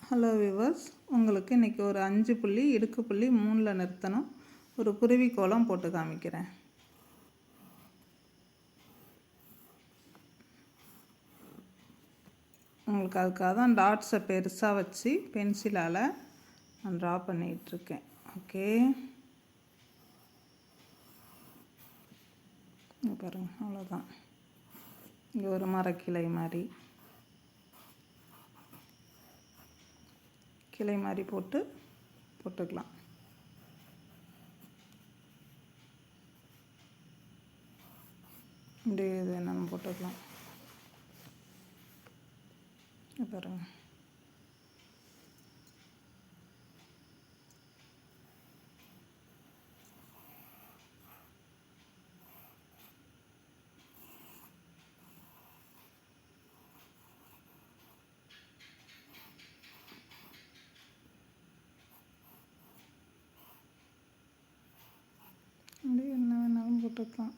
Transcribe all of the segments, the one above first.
Hello viewers, உங்களுக்கு இன்றைக்கி ஒரு 5 புள்ளி இடுக்கு புள்ளி 3ல் நிறுத்தணும் ஒரு குருவி கோலம் போட்டு காமிக்கிறேன். உங்களுக்கு அதுக்காக தான் டாட்ஸை பெருசாக வச்சு பென்சிலால் நான் ட்ரா பண்ணிகிட்ருக்கேன். ஓகே, இங்கே பாருங்கள், அவ்வளோதான். இங்கே ஒரு மரக்கிளை மாதிரி போட்டுக்கலாம். இப்படி இது வேணாலும் போட்டுக்கலாம். பாருங்க, இப்படி என்ன வேணாலும் போட்டுக்கலாம்.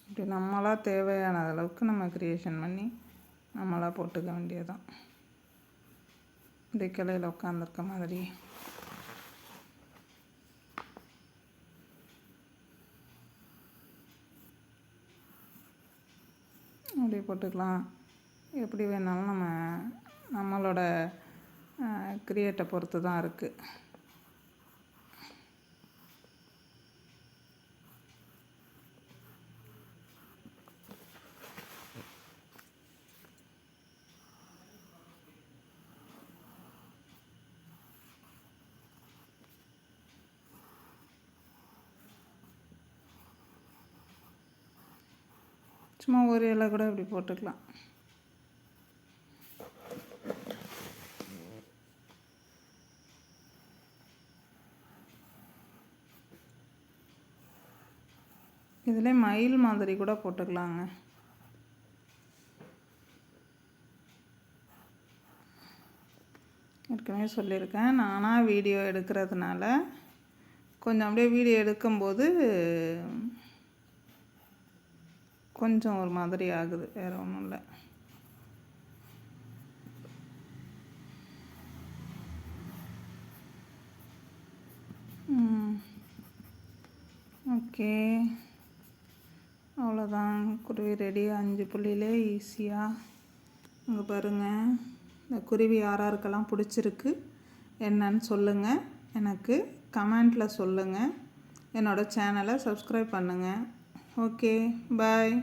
இப்படி நம்மளாக தேவையான அளவுக்கு நம்ம க்ரியேஷன் பண்ணி நம்மளாக போட்டுக்க வேண்டியதுதான். இப்படி கிளையில் உட்காந்துருக்க மாதிரி அப்படி போட்டுக்கலாம். எப்படி வேணாலும் நம்மளோட க்ரியேட்டை பொறுத்து தான் இருக்குது. சும்மா ஒரு இலை கூட இப்படி போட்டுக்கலாம். இதில் மயில் மாதிரி கூட போட்டுக்கலாங்க. ஏற்கனவே சொல்லியிருக்கேன், நானாக வீடியோ எடுக்கிறதுனால கொஞ்சம் அப்படியே வீடியோ எடுக்கும்போது கொஞ்சம் ஒரு மாதிரி ஆகுது, வேறு ஒன்றும் இல்லை. ஓகே, அவ்வளோதான். குருவி ரெடி. 5 புள்ளியிலே ஈஸியாக. இங்கே பாருங்கள், இந்த குருவி யாராருக்கெல்லாம் பிடிச்சிருக்கு என்னன்னு சொல்லுங்கள். எனக்கு கமெண்ட்டில் சொல்லுங்கள். என்னோடய சேனலை சப்ஸ்கிரைப் பண்ணுங்கள். ஓகே, பாய்.